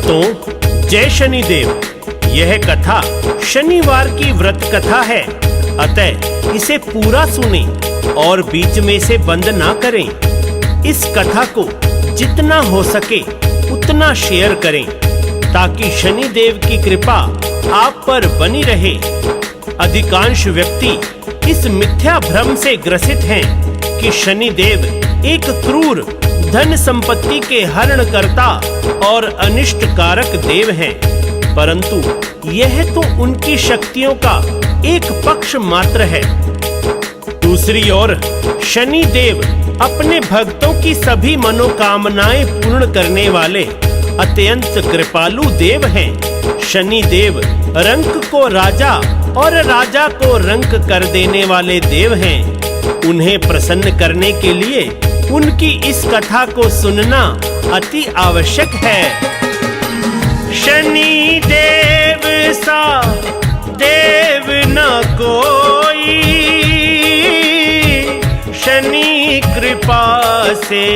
तो जय शनिदेव। यह कथा शनिवार की व्रत कथा है, अतः इसे पूरा सुने और बीच में से बंद ना करें। इस कथा को जितना हो सके उतना शेयर करें ताकि शनिदेव की कृपा आप पर बनी रहे। अधिकांश व्यक्ति इस मिथ्या भ्रम से ग्रसित हैं कि शनिदेव एक क्रूर धन संपत्ति के हरणकर्ता और अनिष्ट कारक देव हैं, परंतु यह तो उनकी शक्तियों का एक पक्ष मात्र है। दूसरी ओर शनिदेव अपने भक्तों की सभी मनोकामनाएं पूर्ण करने वाले अत्यंत कृपालु देव हैं। शनिदेव रंक को राजा और राजा को रंक कर देने वाले देव हैं। उन्हें प्रसन्न करने के लिए उनकी इस कथा को सुनना अति आवश्यक है। शनि देव सा देव न कोई, शनि कृपा से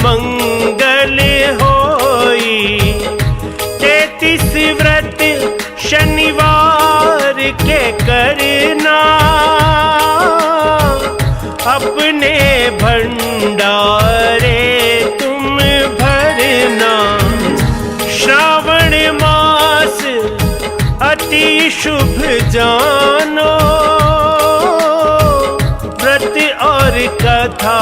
मंगल होई। 33 व्रत शनिवार के करना, अपने भंडारे तुम भरना। श्रावण मास अति शुभ जानो, व्रत और कथा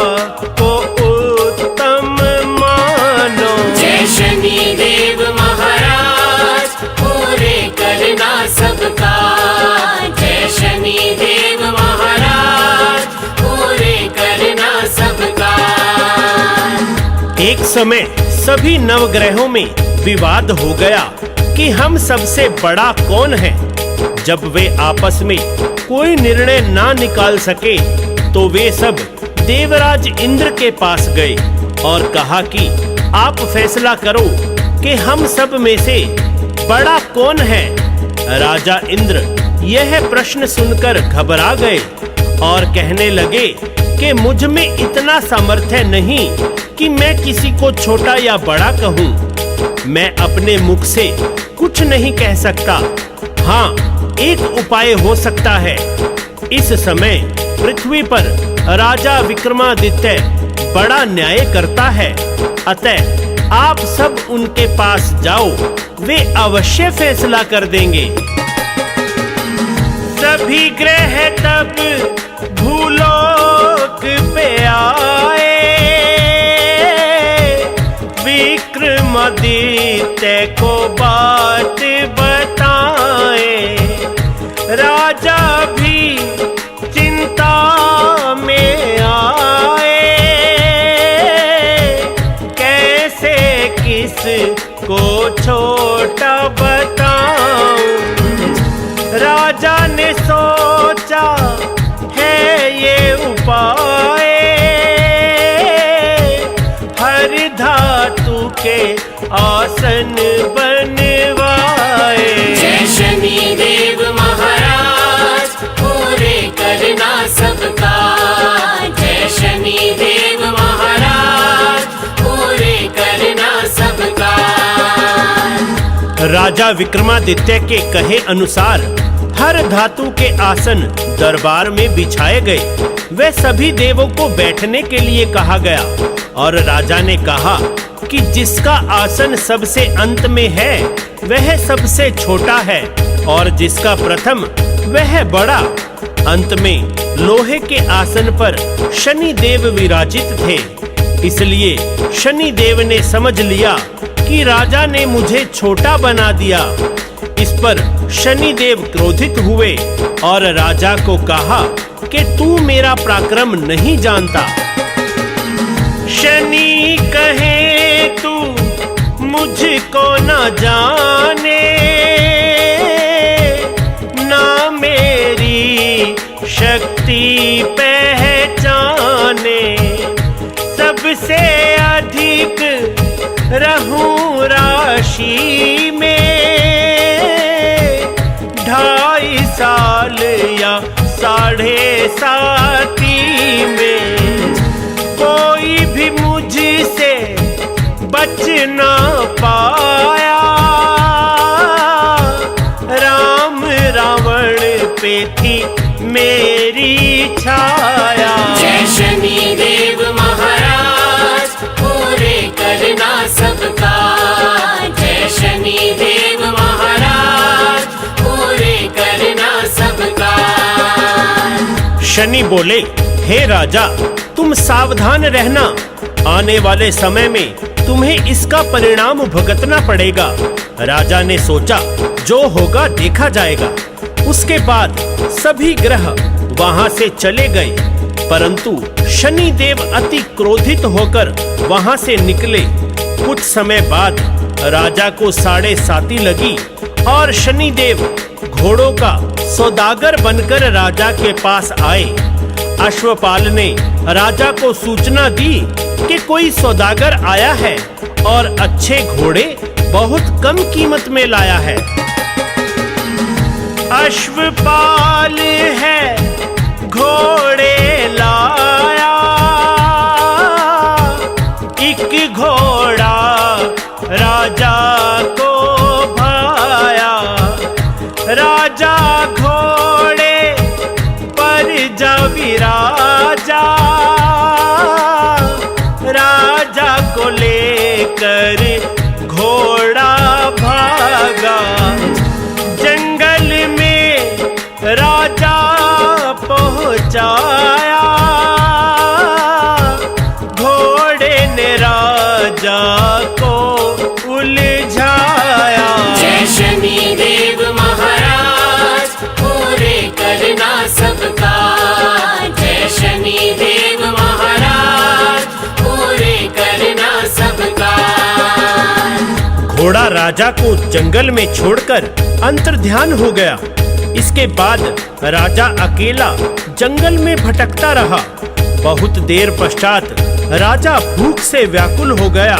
को उत्तम मानो। जय शनि देव महाराज, पूरे करना सबका। जय शनि देव महाराज, पूरे करना सबका। एक समय सभी नवग्रहों में विवाद हो गया कि हम सबसे बड़ा कौन है। जब वे आपस में कोई निर्णय ना निकाल सके तो वे सब देवराज इंद्र के पास गए और कहा कि आप फैसला करो कि हम सब में से बड़ा कौन है। राजा इंद्र यह प्रश्न सुनकर घबरा गए और कहने लगे कि मुझ में इतना सामर्थ्य नहीं कि मैं किसी को छोटा या बड़ा कहूँ। मैं अपने मुख से कुछ नहीं कह सकता। हाँ, एक उपाय हो सकता है। इस समय पृथ्वी पर राजा विक्रमादित्य बड़ा न्याय करता है, अतः आप सब उनके पास जाओ, वे अवश्य फैसला कर देंगे। सभी ग्रह तब भूलोक पे आए, विक्रमादित्य को बात बताए। राजा भी चिंता में आए, कैसे किस को छोटा बताऊं। राजा ने सोचा है ये उपाय, हर धातु के आसन बनवाए। जय शनि देव महाराज, पूरे करना सबका। जय शनि देव महाराज, पूरे करना सबका। राजा विक्रमादित्य के कहे अनुसार हर धातु के आसन दरबार में बिछाए गए। वे सभी देवों को बैठने के लिए कहा गया और राजा ने कहा कि जिसका आसन सबसे अंत में है वह सबसे छोटा है और जिसका प्रथम वह बड़ा। अंत में लोहे के आसन पर शनि देव विराजित थे, इसलिए शनि देव ने समझ लिया कि राजा ने मुझे छोटा बना दिया। इस पर शनि देव क्रोधित हुए और राजा को कहा कि तू मेरा पराक्रम नहीं जानता। शनि कहे तू मुझको न जाने, ना मेरी शक्ति पहचाने। सबसे अधिक रहूं राशि में, 2.5 साल या 7.5 में। कोई भी मुझसे बच ना पाया, शनि बोले, हे राजा, तुम सावधान रहना, आने वाले समय में तुम्हें इसका परिणाम भुगतना पड़ेगा। राजा ने सोचा, जो होगा देखा जाएगा। उसके बाद सभी ग्रह वहां से चले गए, परंतु शनि देव अति क्रोधित होकर वहां से निकले। कुछ समय बाद राजा को 7.5 लगी और शनि देव घोड़ों का सौदागर बनकर राजा के पास आए। अश्वपाल ने राजा को सूचना दी कि कोई सौदागर आया है और अच्छे घोड़े बहुत कम कीमत में लाया है। अश्वपाल है घोड़े लाया, एक घोड़ा राजा को भाया। राजा घोड़े पर जा विराजा, राजा को लेकर घोड़ा भागा। जंगल में राजा पहुंचाया, घोड़े ने राजा को उलझाया। जय शनि देव महाराज, पूरे करना सबका। जय शनि देव महाराज, पूरे करना सबका। घोड़ा राजा को जंगल में छोड़कर अंतर्ध्यान हो गया। इसके बाद राजा अकेला जंगल में भटकता रहा। बहुत देर पश्चात राजा भूख से व्याकुल हो गया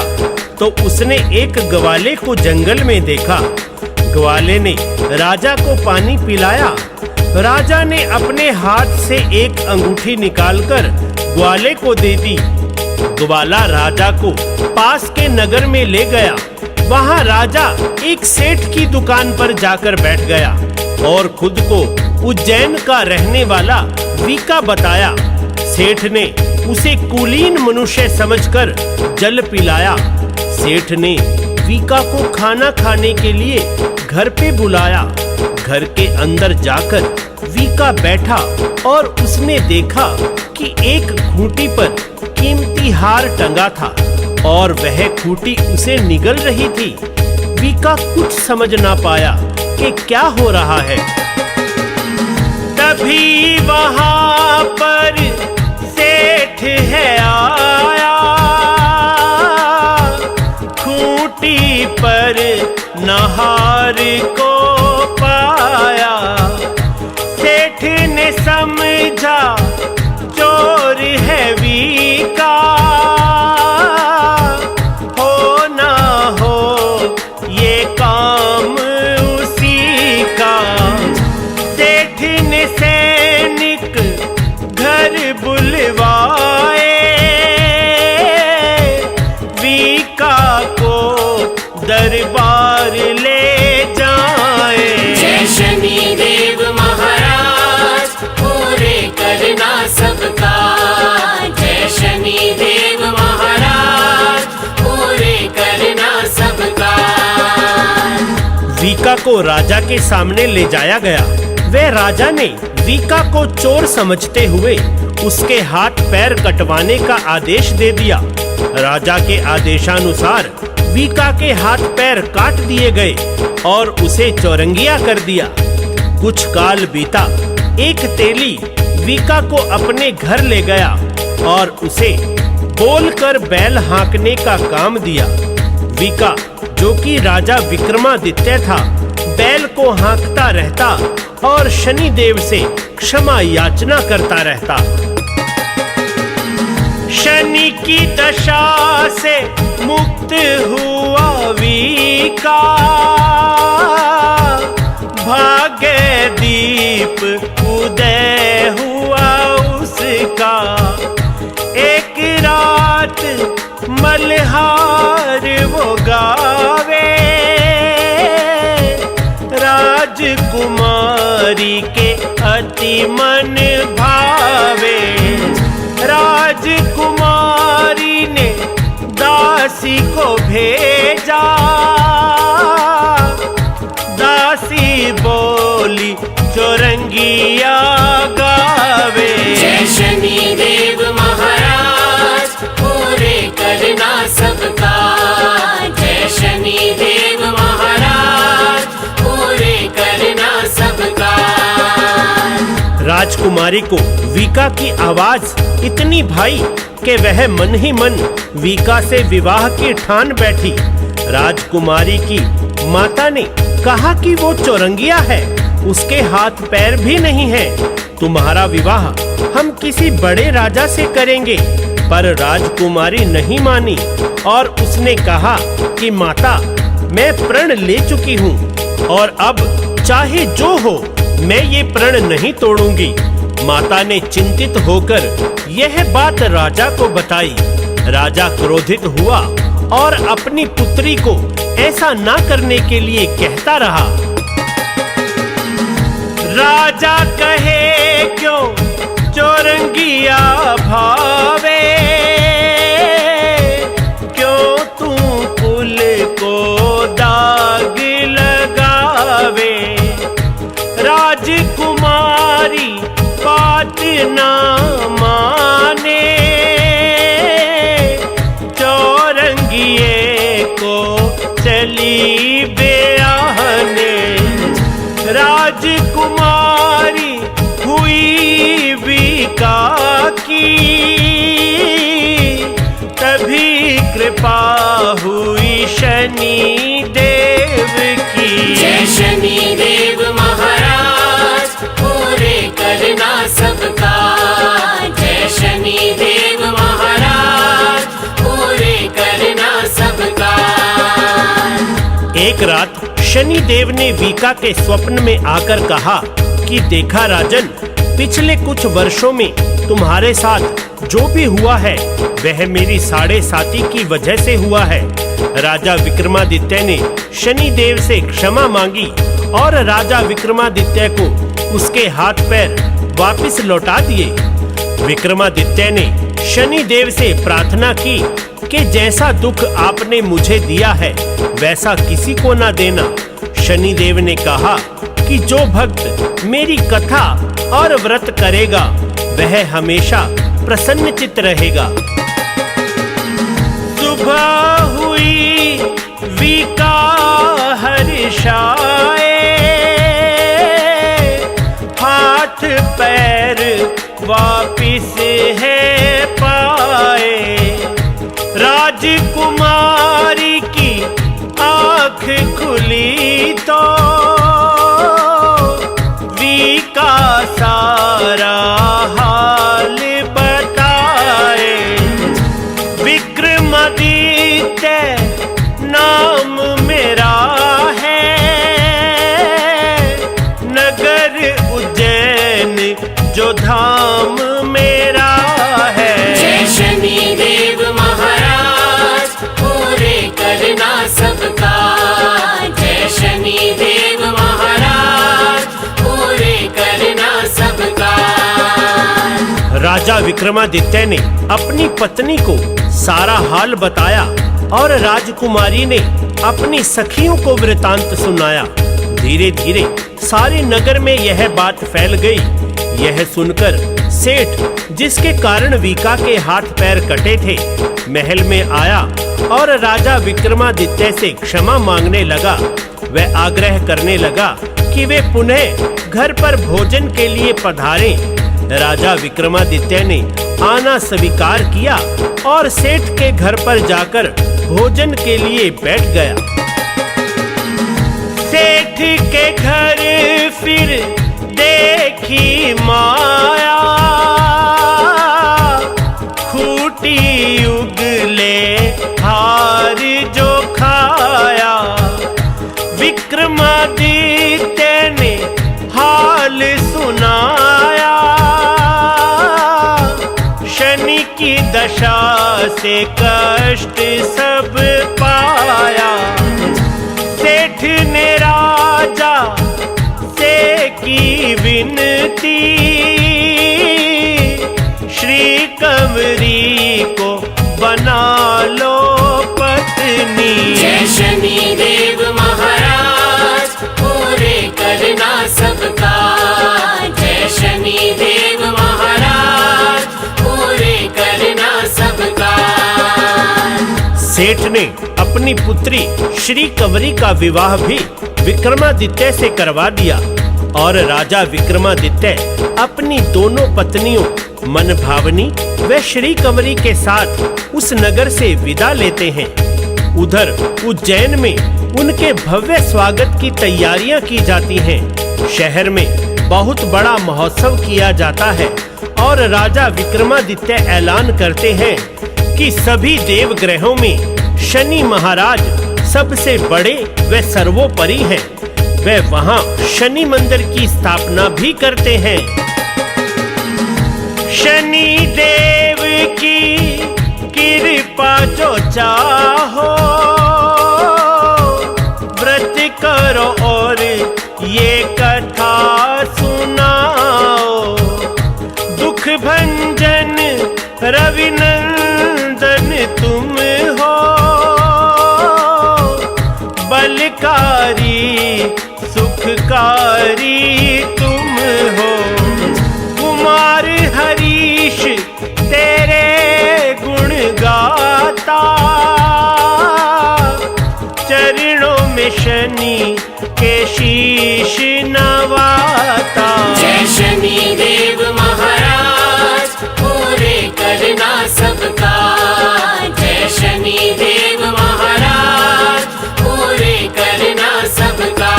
तो उसने एक ग्वाले को जंगल में देखा। ग्वाले ने राजा को पानी पिलाया। राजा ने अपने हाथ से एक अंगूठी निकालकर ग्वाले को दे दी। ग्वाला राजा को पास के नगर में ले गया। वहां राजा एक सेठ की दुकान पर जाकर बैठ गया और खुद को उज्जैन का रहने वाला वीका बताया। सेठ ने उसे कुलीन मनुष्य समझकर जल पिलाया। सेठ ने वीका को खाना खाने के लिए घर पे बुलाया। घर के अंदर जाकर वीका बैठा और उसने देखा कि एक खूंटी पर कीमती हार टंगा था और वह खूंटी उसे निगल रही थी। वीका कुछ समझ ना पाया कि क्या हो रहा है। तभी वहां पर सेठ है आया, खूंटी पर नहार को पाया। सेठ ने समझा चोर है वीका, हो ना हो ये काम उसी का। सेठ ने सैनिक घर बुलवाए, वीका को दरबार ले जाए। जय शनि देव महाराज, पूरे करना सबका। जय शनि देव महाराज, पूरे करना सबका। वीका को राजा के सामने ले जाया गया। वह राजा ने वीका को चोर समझते हुए उसके हाथ पैर कटवाने का आदेश दे दिया। राजा के आदेशानुसार वीका के हाथ पैर काट दिए गए और उसे चौरंगिया कर दिया। कुछ काल बीता। एक तेली वीका को अपने घर ले गया और उसे बोलकर बैल हाँकने का काम दिया। वीका, जो कि राजा विक्रमादित्य था, बैल को हाँकता रहता और शनि देव से क्षमा याचना करता रहता। शनि की दशा से मुक्त हुआ वीका, भाग्य दीप उदय हुआ उसका। एक रात मल्हार वो गावे, राजकुमारी के अति मन भावे। राजकुमारी ने दासी को भेजा, दासी बोली चौरंगिया गावे। राजकुमारी को वीका की आवाज इतनी भाई कि वह मन ही मन वीका से विवाह की ठान बैठी। राजकुमारी की माता ने कहा कि वो चौरंगिया है, उसके हाथ पैर भी नहीं है। तुम्हारा विवाह हम किसी बड़े राजा से करेंगे। पर राजकुमारी नहीं मानी और उसने कहा कि माता, मैं प्रण ले चुकी हूँ और अब चाहे जो हो मैं ये प्रण नहीं तोड़ूंगी। माता ने चिंतित होकर यह बात राजा को बताई। राजा क्रोधित हुआ और अपनी पुत्री को ऐसा ना करने के लिए कहता रहा। राजा कहे क्यों चौरंगिया भावे, क्यों तू कुल को दाग लगावे। राजकुमारी बात ना माने, चौरंगिए को चली ब्याहने। राजकुमारी हुई वीका की, तभी कृपा हुई शनि देव की। जय शनि देव महाराज, पूरे करना सबका। जय शनि देव महाराज, पूरे करना सबका। एक रात शनि देव ने वीका के स्वप्न में आकर कहा कि देखा राजन, पिछले कुछ वर्षों में तुम्हारे साथ जो भी हुआ है वह मेरी साढ़े साती की वजह से हुआ है। राजा विक्रमादित्य ने शनि देव से क्षमा मांगी और राजा विक्रमादित्य को उसके हाथ पैर वापस लौटा दिए। विक्रमादित्य ने शनि देव से प्रार्थना की कि जैसा दुख आपने मुझे दिया है वैसा किसी को ना देना। शनि देव ने कहा कि जो भक्त मेरी कथा और व्रत करेगा वह हमेशा प्रसन्नचित्त रहेगा। सुबह हुई वीका हर्षाए, हाथ पैर वापिस है पाए। राजकुमारी की आँख खुली तो वीका सारा हाल बताए। विक्रमादित्य नाम मेरा है, नगर उज्जैन जो धाम मेरा है। जय शनि देव महाराज, पूरे करना सबका। जय शनि देव महाराज, पूरे करना सबका। राजा विक्रमादित्य ने अपनी पत्नी को सारा हाल बताया और राजकुमारी ने अपनी सखियों को वृतांत सुनाया। धीरे धीरे सारे नगर में यह बात फैल गई। यह सुनकर सेठ, जिसके कारण वीका के हाथ पैर कटे थे, महल में आया और राजा विक्रमादित्य से क्षमा मांगने लगा। वह आग्रह करने लगा कि वे पुनः घर पर भोजन के लिए पधारें। राजा विक्रमादित्य ने आना स्वीकार किया और सेठ के घर पर जाकर भोजन के लिए बैठ गया। सेठ के घर फिर देखी माया, खूटी उगले हार जो खाया। विक्रमादित्य ने हाल सुनाया, शनि की दशा से कष्ट सब पाया। सेठ ने राजा से की विनती, श्री कंवरी को बना लो पत्नी। जय शनि देव महाराज, पूरे करना सबका। जय शनि देव महाराज, पूरे करना सबका। सेठ ने अपनी पुत्री श्री कंवरी का विवाह भी विक्रमादित्य से करवा दिया और राजा विक्रमादित्य अपनी दोनों पत्नियों मनभावनी व श्री कंवरी के साथ उस नगर से विदा लेते हैं। उधर उज्जैन में उनके भव्य स्वागत की तैयारियां की जाती हैं। शहर में बहुत बड़ा महोत्सव किया जाता है और राजा विक्रमादित्य ऐलान करते हैं कि सभी देवग्रहों में शनि महाराज सबसे बड़े व सर्वोपरि हैं। वे वहां शनि मंदिर की स्थापना भी करते हैं। शनि देव की कृपा जो चाहो व्रत करो और ये कथा सुनाओ। दुख भंजन रविनंदन तुम हो, बलकारी सुखकारी तुम हो। कुमार हरीश तेरे गुण गाता, चरणों में शनि के शीश नवाता। जय शनि देव महाराज पूरे करना सबका। जय शनि देव महाराज पूरे करना सबका।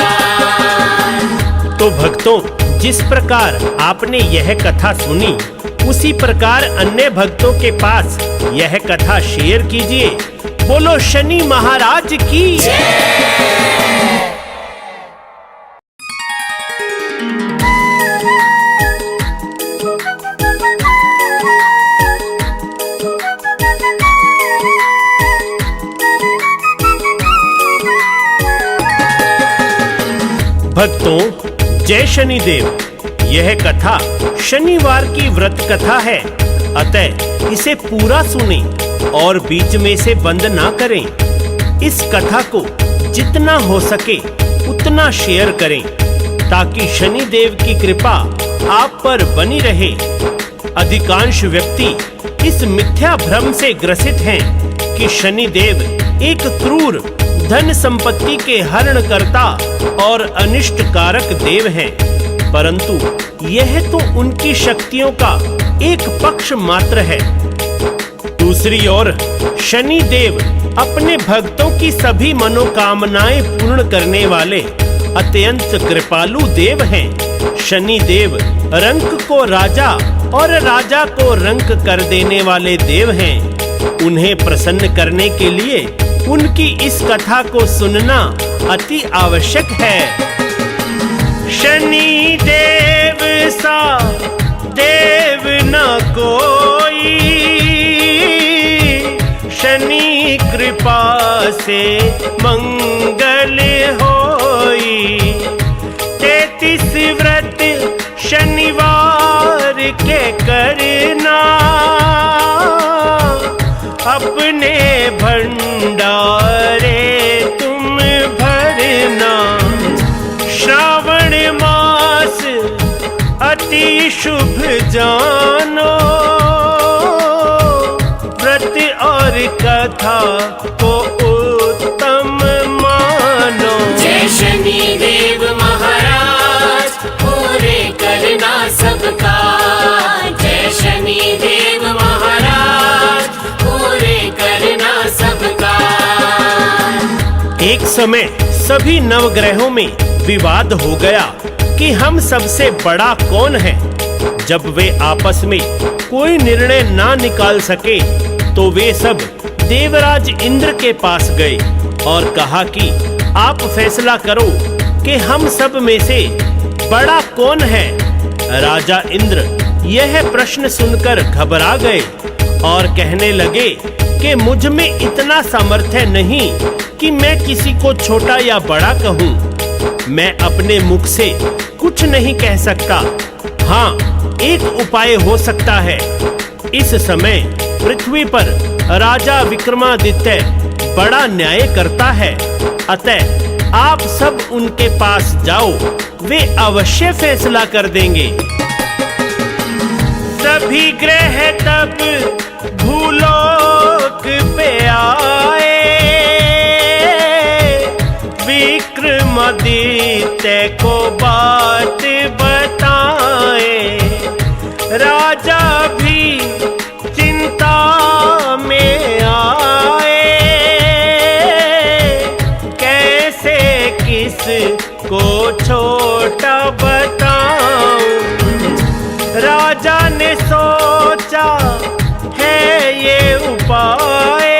तो भक्तों, जिस प्रकार आपने यह कथा सुनी, उसी प्रकार अन्य भक्तों के पास यह कथा शेयर कीजिए। बोलो शनि महाराज की भक्तों, जय शनिदेव। यह कथा शनिवार की व्रत कथा है, अतः इसे पूरा सुने और बीच में से बंद ना करें। इस कथा को जितना हो सके उतना शेयर करें ताकि शनिदेव की कृपा आप पर बनी रहे। अधिकांश व्यक्ति इस मिथ्या भ्रम से ग्रसित हैं कि शनिदेव एक क्रूर धन संपत्ति के हरणकर्ता और अनिष्ट कारक देव हैं, परंतु यह तो उनकी शक्तियों का एक पक्ष मात्र है। दूसरी ओर शनि देव अपने भक्तों की सभी मनोकामनाएं पूर्ण करने वाले अत्यंत कृपालु देव हैं। शनि देव रंक को राजा और राजा को रंक कर देने वाले देव हैं। उन्हें प्रसन्न करने के लिए उनकी इस कथा को सुनना अति आवश्यक है। शनि देव सा देव न कोई, शनि कृपा से मंगल होई। 33 व्रत शनिवार के करना, अपने भंडारे तुम भरना। श्रावण मास अति शुभ जानो, व्रत और कथा को उत्तम मानो। जय शनि देव महाराज पूरे करना सबका। जय शनि देव महाराज पूरे करना सबका। एक समय सभी नवग्रहों में विवाद हो गया कि हम सबसे बड़ा कौन है। जब वे आपस में कोई निर्णय ना निकाल सके तो वे सब देवराज इंद्र के पास गए और कहा कि आप फैसला करो कि हम सब में से बड़ा कौन है। राजा इंद्र यह प्रश्न सुनकर घबरा गए और कहने लगे कि मुझ में इतना सामर्थ्य नहीं कि मैं किसी को छोटा या बड़ा कहूँ। मैं अपने मुख से कुछ नहीं कह सकता। हाँ, एक उपाय हो सकता है। इस समय पृथ्वी पर राजा विक्रमादित्य बड़ा न्याय करता है, अतः आप सब उनके पास जाओ, वे अवश्य फैसला कर देंगे। सभी ग्रह तब भूलोक पे आए, विक्रम विक्रमादित्य को बात बताए। राजा भी चिंता में आए, कैसे किस को छोटा बताऊं। राजा ने सोचा है ये उपाय,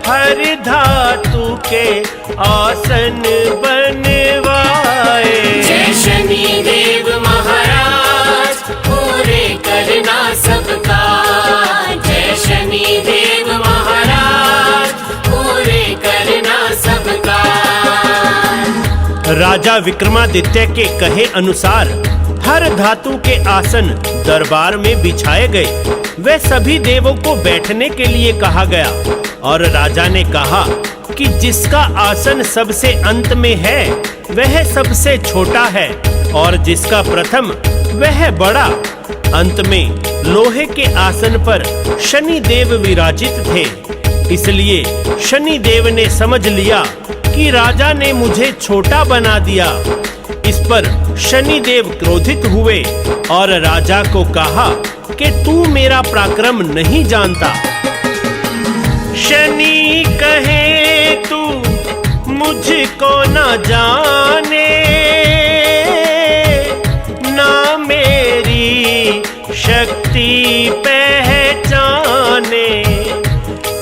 हर धातु के आसन बनवाए। जय शनि देव महाराज पूरे करना सबका। जय शनि देव महाराज पूरे करना सबका। राजा विक्रमादित्य के कहे अनुसार हर धातु के आसन दरबार में बिछाए गए। वे सभी देवों को बैठने के लिए कहा गया और राजा ने कहा कि जिसका आसन सबसे अंत में है वह सबसे छोटा है और जिसका प्रथम वह बड़ा। अंत में लोहे के आसन पर शनि देव विराजित थे, इसलिए शनि देव ने समझ लिया कि राजा ने मुझे छोटा बना दिया। इस पर शनि देव क्रोधित हुए और राजा को कहा कि तू मेरा पराक्रम नहीं जानता। शनि कहे तू मुझको न जाने, ना मेरी शक्ति पहचाने।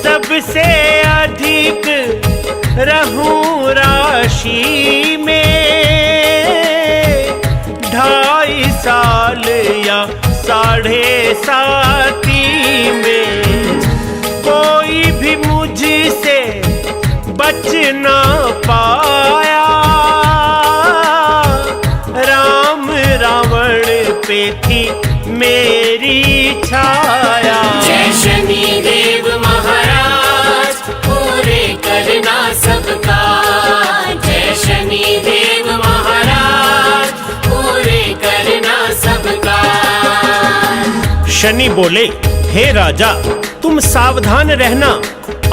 सबसे अधिक रहूं राशि में, 2.5 साल या 7.5 में। कोई भी मुझसे बच ना पाया, राम रावण पे थी मेरी छाया। जय शनि देव महाराज पूरे करना सबका। जय शनि देव महाराज पूरे करना सबका। शनि बोले, हे राजा तुम सावधान रहना,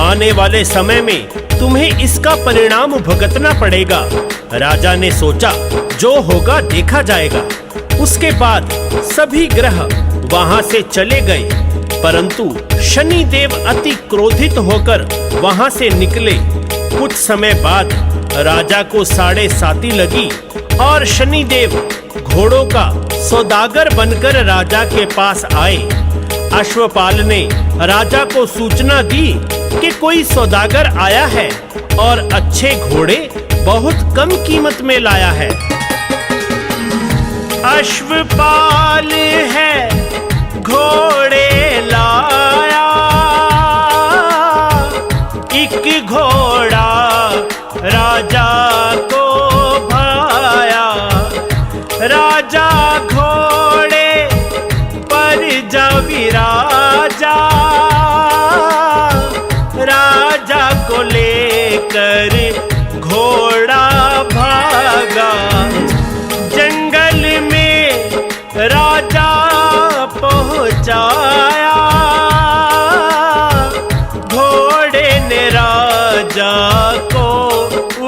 आने वाले समय में तुम्हें इसका परिणाम भुगतना पड़ेगा। राजा ने सोचा जो होगा देखा जाएगा। उसके बाद सभी ग्रह वहां से चले गए, परंतु शनि देव अति क्रोधित होकर वहां से निकले। कुछ समय बाद राजा को 7:30 लगी और शनि देव घोड़ों का सौदागर बनकर राजा के पास आए। अश्वपाल ने राजा को सूचना दी कि कोई सौदागर आया है और अच्छे घोड़े बहुत कम कीमत में लाया है। अश्वपाल है घोड़े लाया, एक घोड़ा राजा को भाया। राजा घोड़े पर जा विराजा, राजा को लेकर घोड़ा भागा। जंगल में राजा पहुंचाया, घोड़े ने राजा को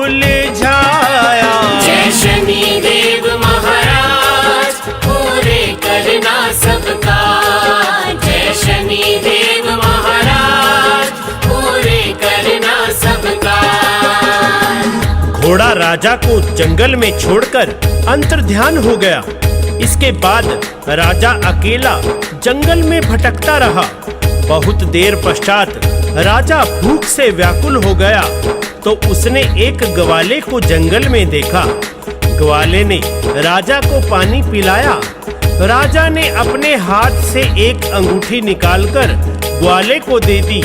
उलझाया। जय शनि देव महाराज पूरे करना सबका। जय शनि देव महाराज पूरे करना सबका। घोड़ा राजा को जंगल में छोड़कर अंतर्ध्यान हो गया। इसके बाद राजा अकेला जंगल में भटकता रहा। बहुत देर पश्चात राजा भूख से व्याकुल हो गया तो उसने एक ग्वाले को जंगल में देखा। ग्वाले ने राजा को पानी पिलाया। राजा ने अपने हाथ से एक अंगूठी निकालकर ग्वाले को दे दी।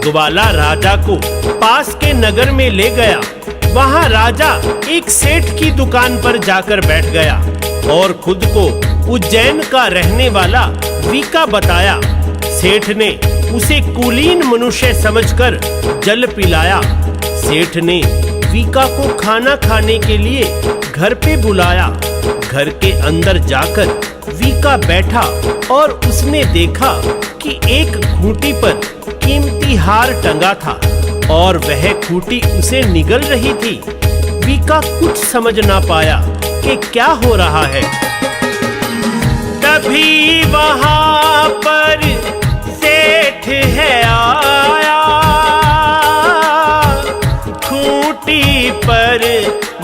ग्वाला राजा को पास के नगर में ले गया। वहां राजा एक सेठ की दुकान पर जाकर बैठ गया और खुद को उज्जैन का रहने वाला वीका बताया। सेठ ने उसे कुलीन मनुष्य समझकर जल पिलाया। सेठ ने वीका को खाना खाने के लिए घर पे बुलाया। घर के अंदर जाकर वीका बैठा और उसने देखा कि एक खूंटी पर कीमती हार टंगा था। और वह खूंटी उसे निगल रही थी। वीका कुछ समझ ना पाया कि क्या हो रहा है। तभी वहां पर सेठ है आया, खूंटी पर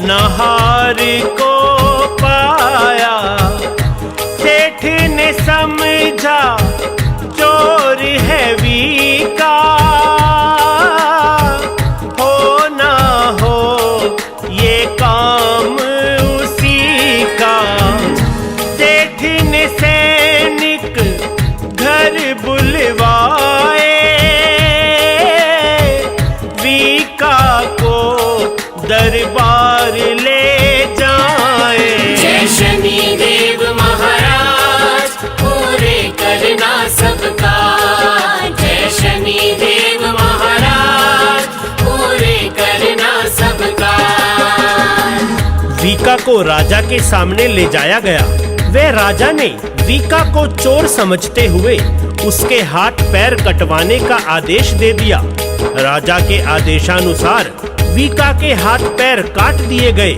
नहार को पाया। सेठ ने समझा चोर है वीका, हो ना हो ये काम उसी का। सेठ ने सैनिक घर बुलवाए, वीका को दरबार ले जाए। जय शनिदेव महाराज पूरे करना सबका, जय शनिदेव महाराज पूरे करना सबका। वीका को राजा के सामने ले जाया गया। वह राजा ने वीका को चोर समझते हुए उसके हाथ पैर कटवाने का आदेश दे दिया। राजा के आदेशानुसार वीका के हाथ पैर काट दिए गए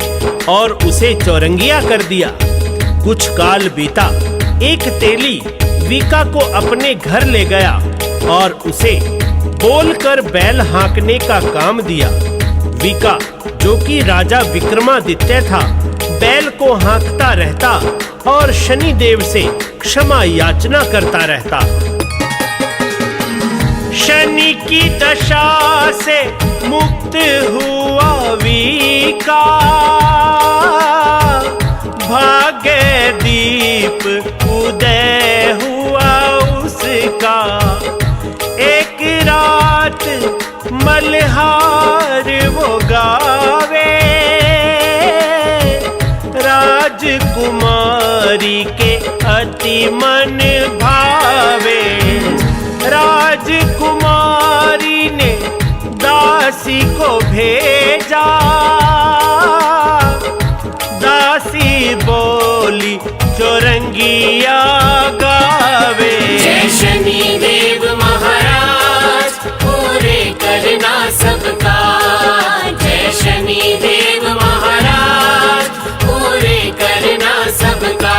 और उसे चौरंगिया कर दिया। कुछ काल बीता। एक तेली वीका को अपने घर ले गया और उसे बोलकर बैल हाँकने का काम दिया। वीका, जो कि राजा विक्रमादित्य था, बैल को हाँकता रहता और शनिदेव से क्षमा याचना करता रहता। शनि की दशा से मुक्त हुआ वीका, भाग्य दीप उदय हुआ उसका। एक रात मल्हार वो गावे, राजकुमारी के अति मन भावे। राजकुमारी ने दासी को भेजा, दासी बोली चौरंगिया गावे। जय शनिदेव महाराज पूरे करना सबका, जय शनिदेव महाराज पूरे करना सबका।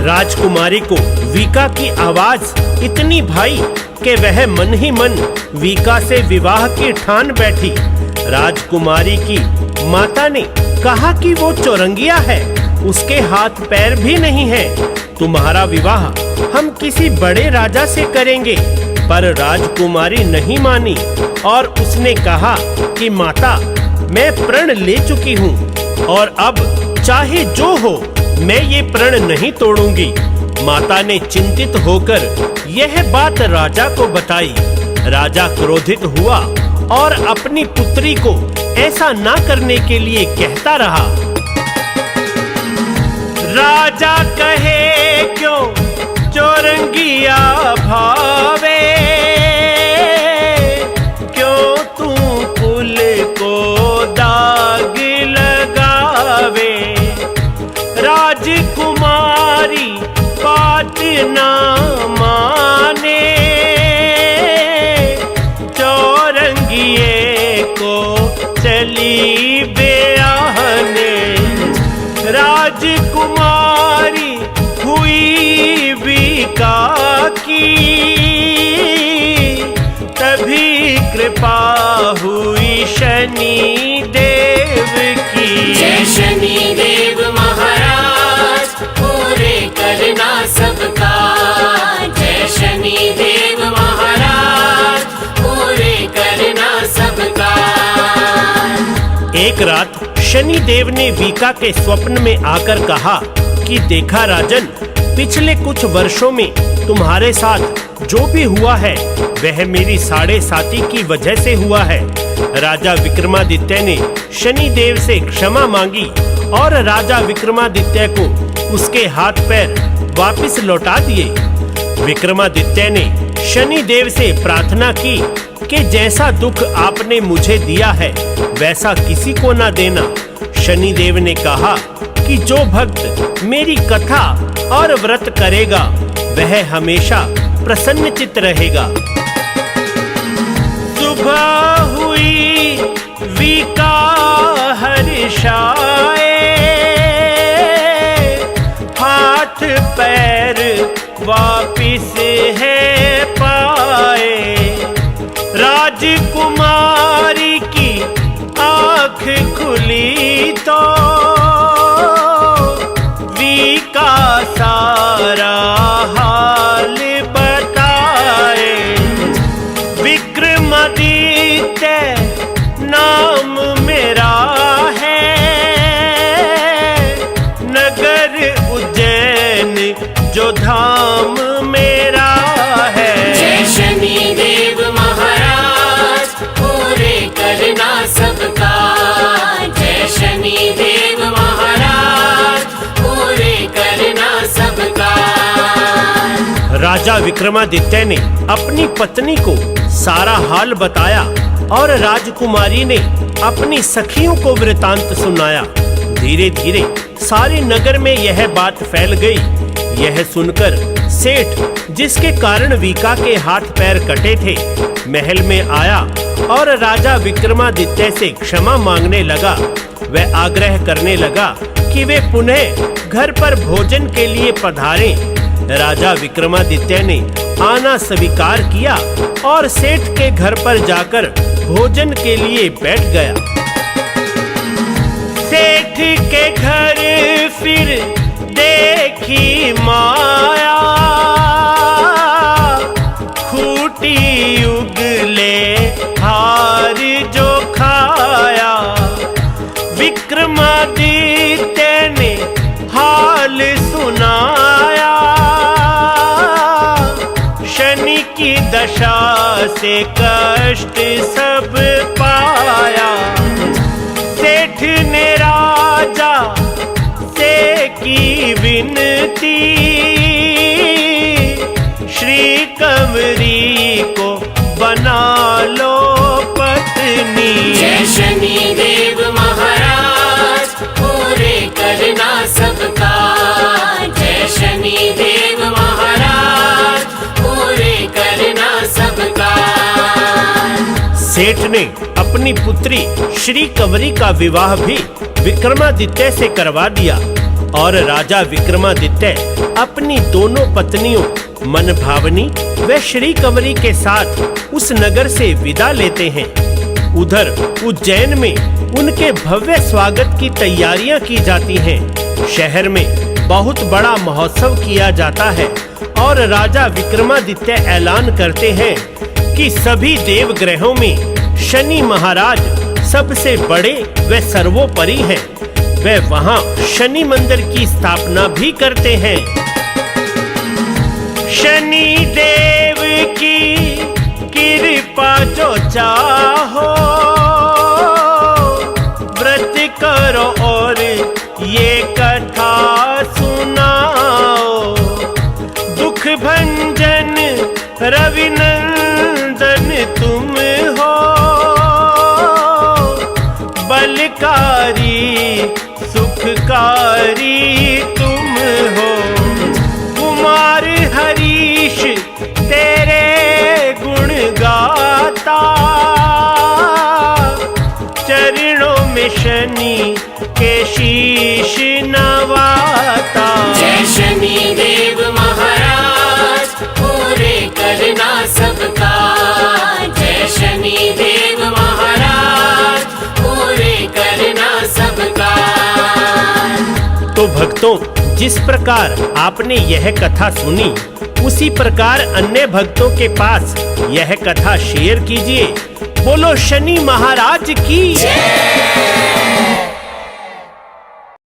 राजकुमारी को वीका की आवाज इतनी भाई कि वह मन ही मन वीका से विवाह की ठान बैठी। राजकुमारी की माता ने कहा कि वो चौरंगिया है, उसके हाथ पैर भी नहीं है। तुम्हारा विवाह हम किसी बड़े राजा से करेंगे। पर राजकुमारी नहीं मानी और उसने कहा कि माता, मैं प्रण ले चुकी हूँ और अब चाहे जो हो मैं ये प्रण नहीं तोड़ूंगी। माता ने चिंतित होकर यह बात राजा को बताई। राजा क्रोधित हुआ और अपनी पुत्री को ऐसा ना करने के लिए कहता रहा। राजा कहे क्यों चौरंगिया भावे, क्यों तू कुल को दाग लगावे। राजकुमारी बात ना माने, चौरंगिए को चली ब्याहने। राजकुमारी हुई वीका की, तभी कृपा हुई शनि देव की। जय शनिदेव महाराज पूरे करना सबका, जय शनिदेव महाराज पूरे करना सबका। एक रात शनिदेव ने वीका के स्वप्न में आकर कहा कि देखा राजन, पिछले कुछ वर्षों में तुम्हारे साथ जो भी हुआ है वह मेरी साढ़े साती की वजह से हुआ है। राजा विक्रमादित्य ने शनिदेव से क्षमा मांगी और राजा विक्रमादित्य को उसके हाथ पैर वापस लौटा दिए। विक्रमादित्य ने शनिदेव से प्रार्थना की कि जैसा दुख आपने मुझे दिया है वैसा किसी को ना देना। शनिदेव ने कहा कि जो भक्त मेरी कथा और व्रत करेगा वह हमेशा प्रसन्नचित्त रहेगा। सुबह हुई विका हर्षाए, हाथ पैर वापिस है पाए। राजकुमारी की आँख खुली तो विका सारा हाल बताए। विक्रमादित्य नाम मेरा है, नगर उज्जैन जो धाम मेरा है। जय शनि देव महाराज पूरे करना सबका, जय शनि देव महाराज पूरे करना सबका। राजा विक्रमादित्य ने अपनी पत्नी को सारा हाल बताया और राजकुमारी ने अपनी सखियों को वृतांत सुनाया। धीरे धीरे सारे नगर में यह बात फैल गई। यह सुनकर सेठ, जिसके कारण विका के हाथ पैर कटे थे, महल में आया और राजा विक्रमादित्य से क्षमा मांगने लगा। वह आग्रह करने लगा कि वे पुनः घर पर भोजन के लिए पधारें। राजा विक्रमादित्य ने आना स्वीकार किया और सेठ के घर पर जाकर भोजन के लिए बैठ गया। सेठ के घर फिर देखी माया, खूटी उगले हार जो खाया। विक्रमादित्य ने हाल सुनाया, शनि की दशा से कष्ट सब पाया। सेठ ने राजा से की विनती, श्री कंवरी को बना लो पत्नी। जय शनि देव महाराज पूरे करना सबका, जय शनि देव महाराज पूरे करना सबका। सेठ ने अपनी पुत्री श्री कंवरी का विवाह भी विक्रमादित्य से करवा दिया और राजा विक्रमादित्य अपनी दोनों पत्नियों मनभावनी व श्री कंवरी के साथ उस नगर से विदा लेते हैं। उधर उज्जैन में उनके भव्य स्वागत की तैयारियां की जाती हैं। शहर में बहुत बड़ा महोत्सव किया जाता है और राजा विक्रमादित्य ऐलान करते हैं कि सभी देवग्रहों में शनि महाराज सबसे बड़े व सर्वोपरि हैं। वे वहां शनि मंदिर की स्थापना भी करते हैं। शनि देव की कृपा जो चाहो, व्रत करो और ये कथा सुनाओ। दुख भंजन रविनंदन तुम हो, बलकारी सुखकारी तुम हो। कुमार हरीश तेरे गुण गाता, चरणों में शनि के शीश नवाता। जय शनि देव महाराज पूरे करना सबका, जय शनि देव महाराज पूरे करना सबका। तो भक्तों, जिस प्रकार आपने यह कथा सुनी, उसी प्रकार अन्य भक्तों के पास यह कथा शेयर कीजिए। बोलो शनि महाराज की जय।